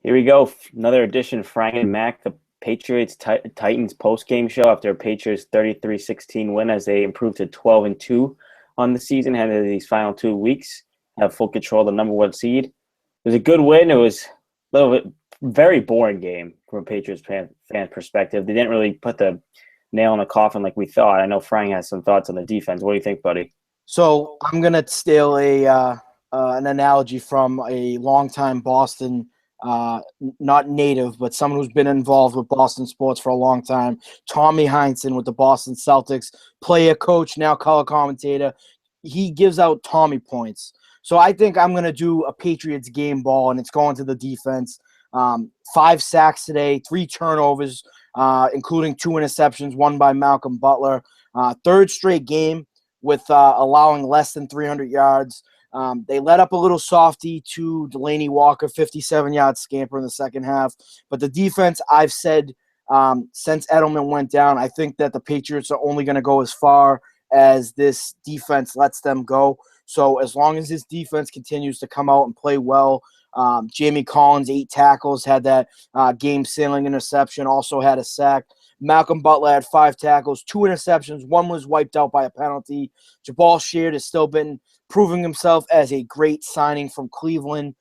Here we go. Another edition of Frang and Mack, the Patriots-Titans post-game show after a Patriots 33-16 win as they improved to 12-2 on the season, headed to these final 2 weeks, have full control of the number one seed. It was a good win. It was a little bit very boring game from a Patriots fan perspective. They didn't really put the nail in the coffin like we thought. I know Frang has some thoughts on the defense. What do you think, buddy? So I'm gonna steal an analogy from a longtime Boston, not native, but someone who's been involved with Boston sports for a long time. Tommy Heinsohn with the Boston Celtics, player, coach, now color commentator. He gives out Tommy points. So I think I'm gonna do a Patriots game ball, and it's going to the defense. 5 sacks today, 3 turnovers, including 2 interceptions, one by Malcolm Butler. Third straight game with allowing less than 300 yards. They let up a little softy to Delaney Walker, 57-yard scamper in the second half. But the defense, I've said since Edelman went down, I think that the Patriots are only going to go as far as this defense lets them go. So as long as this defense continues to come out and play well, Jamie Collins, 8 tackles, had that game-sealing interception, also had a sack. Malcolm Butler had 5 tackles, 2 interceptions. One was wiped out by a penalty. Jabal Sheard has still been proving himself as a great signing from Cleveland.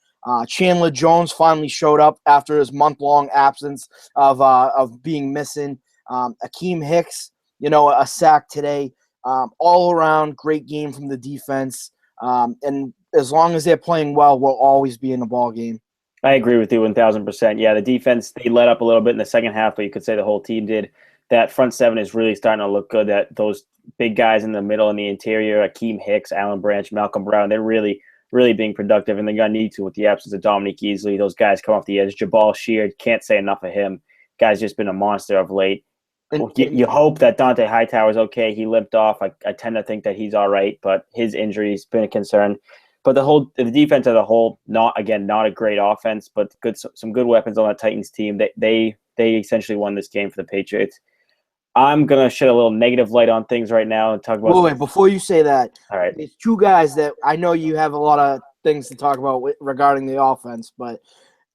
Chandler Jones finally showed up after his month-long absence of being missing. Akeem Hicks, a sack today. All around, great game from the defense. And as long as they're playing well, we'll always be in the ball game. I agree with you 1,000%. Yeah, the defense, they let up a little bit in the second half, but you could say the whole team did. That front seven is really starting to look good. That those big guys in the middle and the interior, Akeem Hicks, Alan Branch, Malcolm Brown, they're really, really being productive, and they're going to need to with the absence of Dominique Easley. Those guys come off the edge. Jabal Sheard, can't say enough of him. Guy's just been a monster of late. You hope that Dante Hightower's okay. He limped off. I tend to think that he's all right, but his injury's been a concern. But the defense as a whole, not a great offense, but some good weapons on that Titans team. They essentially won this game for the Patriots. I'm gonna shed a little negative light on things right now and talk about. Wait, before you say that, all right, there's 2 guys that I know you have a lot of things to talk about regarding the offense, but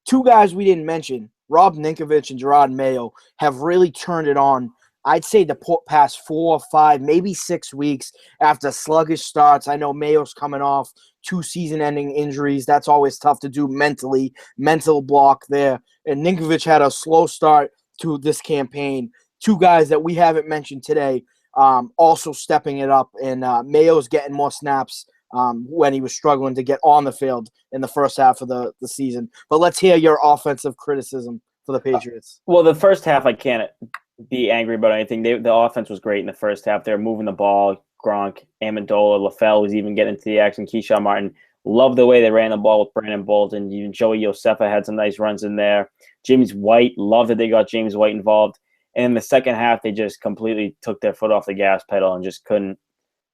2 guys we didn't mention, Rob Ninkovich and Gerard Mayo, have really turned it on. I'd say the past 4 or 5, maybe 6 weeks after sluggish starts. I know Mayo's coming off 2 season-ending injuries. That's always tough to do mentally, mental block there. And Ninkovich had a slow start to this campaign. 2 guys that we haven't mentioned today also stepping it up. And Mayo's getting more snaps when he was struggling to get on the field in the first half of the season. But let's hear your offensive criticism for the Patriots. Well, the first half I can't be angry about anything. The offense was great in the first half. They were moving the ball. Gronk, Amendola, LaFell was even getting into the action. Keyshawn Martin, loved the way they ran the ball with Brandon Bolton. Even Joey Josefa had some nice runs in there. James White, loved that they got James White involved. And in the second half, they just completely took their foot off the gas pedal and just couldn't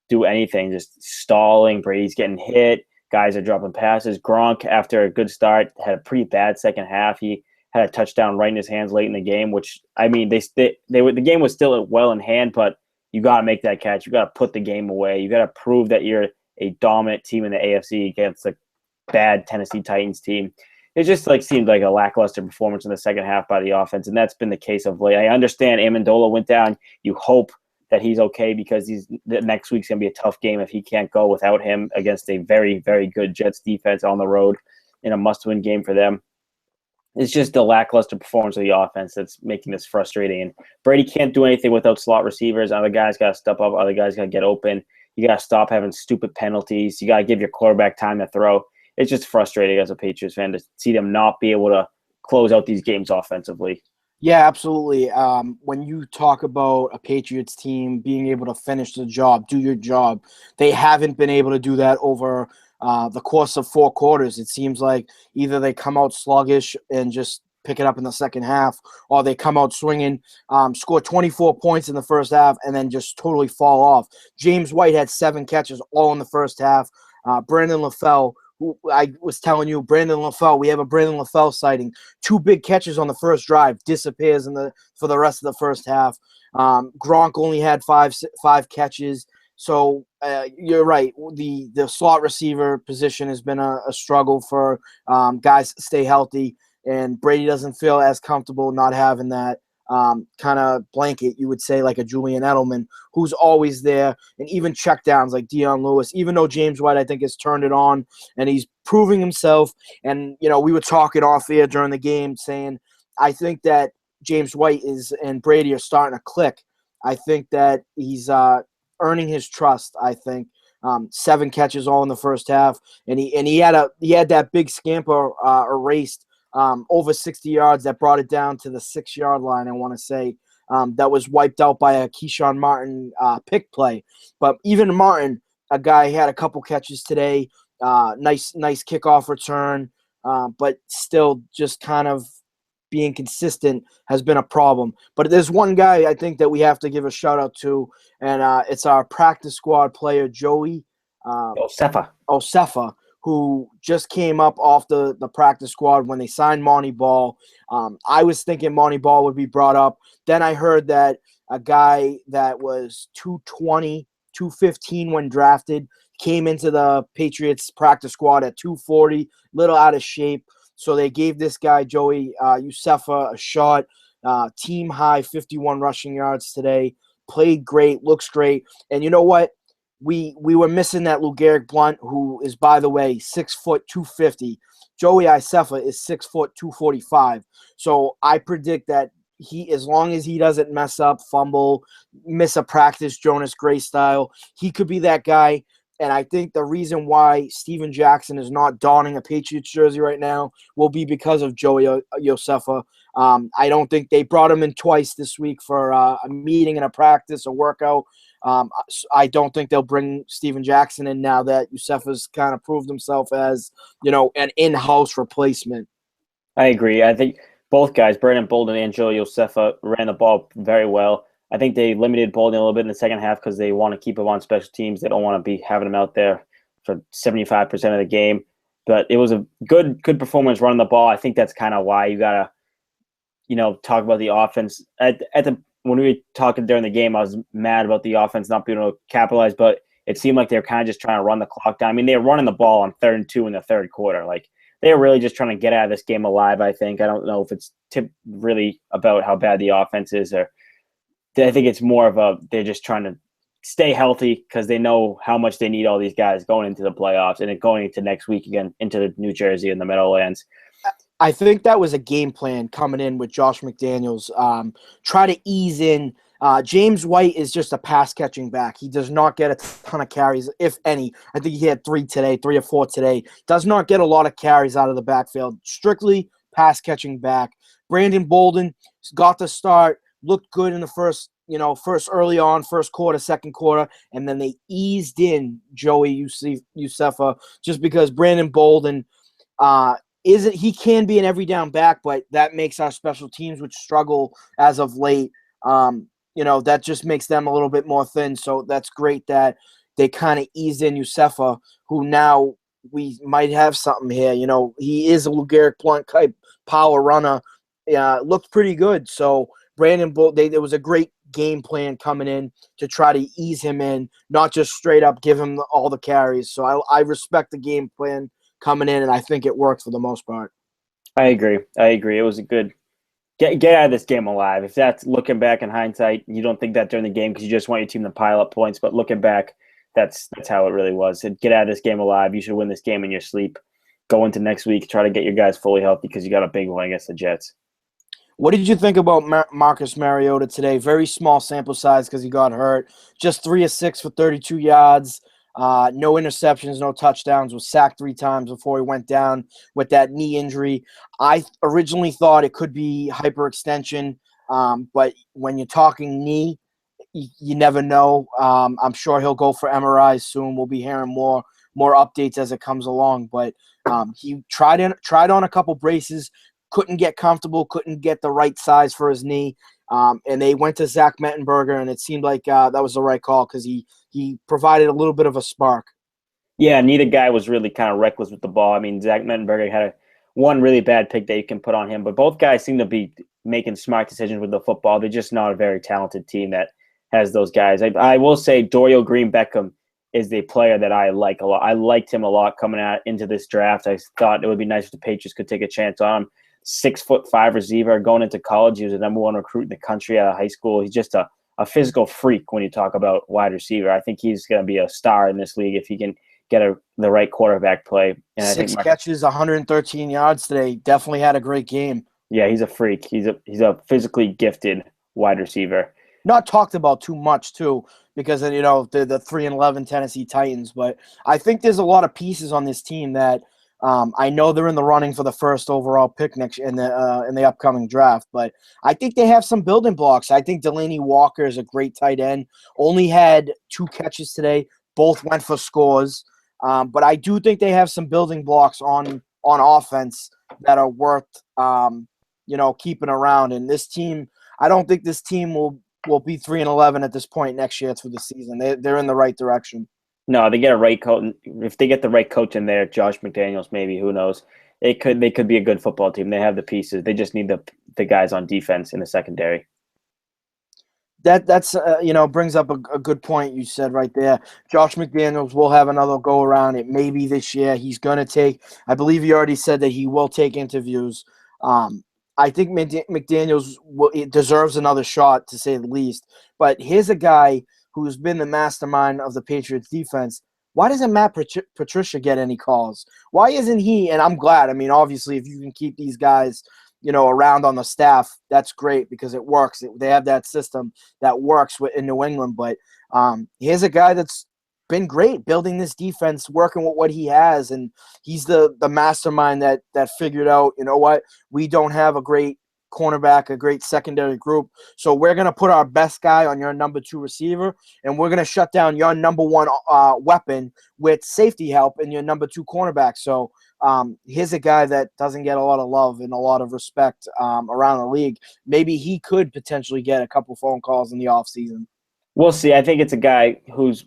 do anything, just stalling. Brady's getting hit. Guys are dropping passes. Gronk, after a good start, had a pretty bad second half. He had a touchdown right in his hands late in the game, which, I mean, the game was still well in hand, but you got to make that catch. You got to put the game away. You got to prove that you're a dominant team in the AFC against a bad Tennessee Titans team. It just seemed like a lackluster performance in the second half by the offense, and that's been the case of late. I understand Amendola went down. You hope that he's okay because the next week's going to be a tough game if he can't go without him against a very, very good Jets defense on the road in a must-win game for them. It's just the lackluster performance of the offense that's making this frustrating. And Brady can't do anything without slot receivers. Other guys got to step up. Other guys got to get open. You got to stop having stupid penalties. You got to give your quarterback time to throw. It's just frustrating as a Patriots fan to see them not be able to close out these games offensively. Yeah, absolutely. When you talk about a Patriots team being able to finish the job, do your job, they haven't been able to do that over the course of 4 quarters. It seems like either they come out sluggish and just pick it up in the second half, or they come out swinging, score 24 points in the first half, and then just totally fall off. James White had 7 catches all in the first half. Brandon LaFell, who I was telling you, Brandon LaFell, we have a Brandon LaFell sighting. 2 big catches on the first drive, disappears for the rest of the first half. Gronk only had five catches. So you're right. The slot receiver position has been a struggle for guys to stay healthy. and Brady doesn't feel as comfortable not having that kind of blanket, you would say, like a Julian Edelman, who's always there, and even checkdowns like Dion Lewis, even though James White, I think, has turned it on, and he's proving himself. And, we were talking off air during the game saying, I think that James White and Brady are starting to click. I think that he's earning his trust, I think. 7 catches all in the first half, and he had that big scamper erased over 60 yards that brought it down to the 6-yard line, I want to say, that was wiped out by a Keyshawn Martin pick play. But even Martin, a guy, had a couple catches today, nice kickoff return, but still just kind of being consistent has been a problem. But there's one guy I think that we have to give a shout-out to, and it's our practice squad player, Joey Osefa, who just came up off the practice squad when they signed Monty Ball. I was thinking Monty Ball would be brought up. Then I heard that a guy that was 220, 215 when drafted came into the Patriots practice squad at 240, little out of shape. So they gave this guy, Joey Osefa, a shot. Team high 51 rushing yards today. Played great, looks great. And you know what? We were missing that Lou Gehrig Blunt, who is, by the way, 6 foot 250. Joey Osefa is 6 foot 245. So I predict that as long as he doesn't mess up, fumble, miss a practice, Jonas Gray style, he could be that guy. And I think the reason why Steven Jackson is not donning a Patriots jersey right now will be because of Joey Osefa. I don't think they brought him in twice this week for a meeting and a practice, a workout. I don't think they'll bring Steven Jackson in now that Osefa's kind of proved himself as, an in-house replacement. I agree. I think both guys, Brandon Bolden and Joey Osefa, ran the ball very well. I think they limited Bolden a little bit in the second half because they want to keep him on special teams. They don't want to be having him out there for 75% of the game. But it was a good performance running the ball. I think that's kind of why you got to, talk about the offense. When we were talking during the game, I was mad about the offense not being able to capitalize, but it seemed like they were kind of just trying to run the clock down. I mean, they were running the ball on 3rd and 2 in the third quarter. Like, they were really just trying to get out of this game alive, I think. I don't know if it's really about how bad the offense is, or I think it's more of they're just trying to stay healthy because they know how much they need all these guys going into the playoffs and then going into next week again into New Jersey and the Meadowlands. I think that was a game plan coming in with Josh McDaniels. Try to ease in. James White is just a pass-catching back. He does not get a ton of carries, if any. I think he had 3 or 4 today. Does not get a lot of carries out of the backfield. Strictly pass-catching back. Brandon Bolden got the start, looked good in the first early on, first quarter, second quarter, and then they eased in Joey Osefa just because Brandon Bolden he can be an every down back, but that makes our special teams, which struggle as of late, that just makes them a little bit more thin. So that's great that they kind of eased in Osefa, who now we might have something here. He is a Lou Gehrig Blunt type power runner. Looked pretty good. So Brandon there was a great game plan coming in to try to ease him in, not just straight up give him all the carries. So I respect the game plan coming in, and I think it worked for the most part. I agree. It was a good get out of this game alive. If that's looking back in hindsight, you don't think that during the game because you just want your team to pile up points. But looking back, that's how it really was. And get out of this game alive. You should win this game in your sleep. Go into next week, try to get your guys fully healthy because you got a big one against the Jets. What did you think about Marcus Mariota today? Very small sample size because he got hurt. Just 3 of 6 for 32 yards. No interceptions, no touchdowns. Was sacked 3 times before he went down with that knee injury. I originally thought it could be hyperextension, but when you're talking knee, you never know. I'm sure he'll go for MRIs soon. We'll be hearing more updates as it comes along. But he tried on a couple braces. Couldn't get comfortable, couldn't get the right size for his knee, and they went to Zach Mettenberger, and it seemed like that was the right call because he provided a little bit of a spark. Yeah, neither guy was really kind of reckless with the ball. I mean, Zach Mettenberger had one really bad pick that you can put on him, but both guys seem to be making smart decisions with the football. They're just not a very talented team that has those guys. I will say Dorial Green-Beckham is the player that I like a lot. I liked him a lot coming out into this draft. I thought it would be nice if the Patriots could take a chance on him. 6'5" receiver going into college. He was the number one recruit in the country out of high school. He's just a physical freak when you talk about wide receiver. I think he's going to be a star in this league if he can get the right quarterback play. And Six I think catches, 113 yards today. Definitely had a great game. yeah, he's a freak. He's a physically gifted wide receiver. Not talked about too much too, because the 3-11 Tennessee Titans. But I think there's a lot of pieces on this team that I know they're in the running for the first overall pick next in the upcoming draft. But I think they have some building blocks. I think Delaney Walker is a great tight end. Only had 2 catches today. Both went for scores. But I do think they have some building blocks on offense that are worth keeping around. And this team, I don't think this team will be 3-11 at this point next year through the season. They're in the right direction. No, they get a right coach. If they get the right coach in there, Josh McDaniels, maybe, who knows? They could be a good football team. They have the pieces. They just need the guys on defense in the secondary. That's brings up a good point you said right there. Josh McDaniels will have another go around. It may be this year. He's going to take. I believe he already said that he will take interviews. I think McDaniels deserves another shot, to say the least. But here's a guy who's been the mastermind of the Patriots defense. Why doesn't Matt Patricia get any calls? Why isn't he? And I'm glad. I mean, obviously, if you can keep these guys, around on the staff, that's great because it works. They have that system that works in New England. But here's a guy that's been great building this defense, working with what he has, and he's the mastermind that figured out, what, we don't have a great cornerback, a great secondary group, so we're going to put our best guy on your number 2 receiver, and we're going to shut down your number 1 weapon with safety help and your number 2 cornerback. So here's a guy that doesn't get a lot of love and a lot of respect around the league. Maybe he could potentially get a couple phone calls in the offseason. We'll see. I think it's a guy who's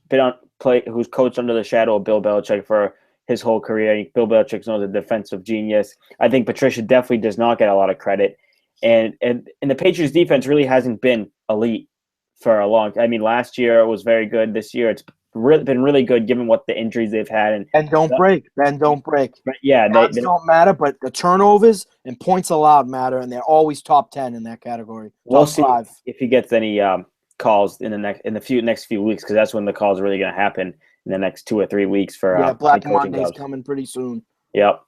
who's coached under the shadow of Bill Belichick for his whole career. Bill Belichick's known as a defensive genius. I think Patricia definitely does not get a lot of credit. And the Patriots defense really hasn't been elite for a long time. I mean, last year it was very good. This year it's been really good given what the injuries they've had. And don't break. But yeah, they don't matter, but the turnovers and points allowed matter, and they're always top 10 in that category. We'll see if he gets any calls in the next few weeks, because that's when the calls are really going to happen in the next 2 or 3 weeks for Black Monday's coming pretty soon. Yep.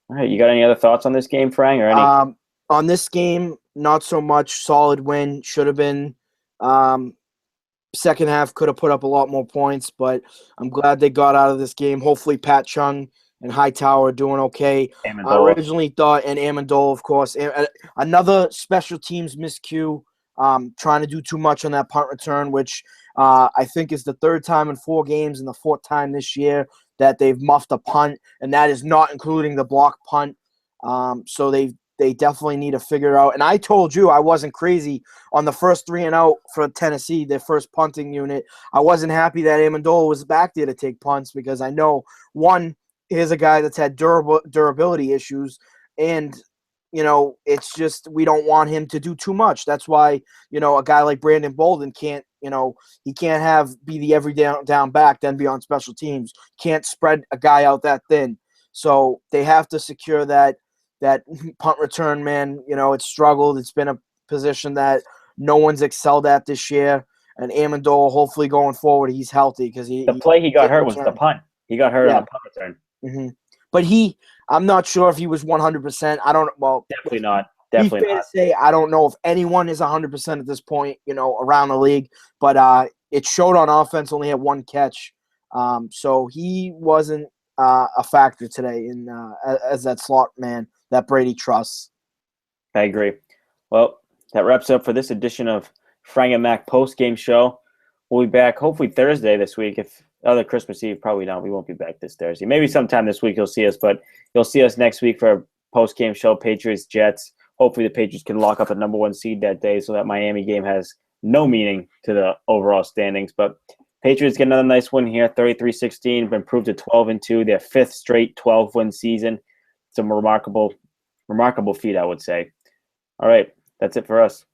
All right, you got any other thoughts on this game, Frang, or any? On this game, not so much. Solid win. Should have been. Second half could have put up a lot more points, but I'm glad they got out of this game. Hopefully Pat Chung and Hightower are doing okay. I originally thought, and Amendola, of course. Another special teams miscue, trying to do too much on that punt return, which I think is the 3rd time in 4 games and the 4th time this year that they've muffed a punt, and that is not including the block punt. So they definitely need to figure out. And I told you I wasn't crazy on the first 3 and out for Tennessee, their first punting unit. I wasn't happy that Amendola was back there to take punts because I know, one, here's a guy that's had durability issues, and it's just we don't want him to do too much. That's why a guy like Brandon Bolden can't he can't be the every down back then be on special teams. Can't spread a guy out that thin. So they have to secure that punt return, man. It's struggled. It's been a position that no one's excelled at this year. And Amendola, hopefully going forward, he's healthy because the play he got hurt was the punt. He got hurt on the punt return. Mm-hmm. But I'm not sure if he was 100%. I don't. Well, definitely not. Definitely not. To say, I don't know if anyone is 100% at this point. Around the league, but it showed on offense. Only had 1 catch, so he wasn't a factor today in as that slot man that Brady trusts. I agree. Well, that wraps up for this edition of Frang and Mack post-game show. We'll be back hopefully Thursday this week. If other Christmas Eve, probably not. We won't be back this Thursday. Maybe sometime this week you'll see us, but you'll see us next week for a post-game show, Patriots-Jets. Hopefully the Patriots can lock up a number 1 seed that day so that Miami game has no meaning to the overall standings. But Patriots get another nice win here, 33-16, improved to 12-2, their 5th straight 12-win season. It's a remarkable feat, I would say. All right, that's it for us.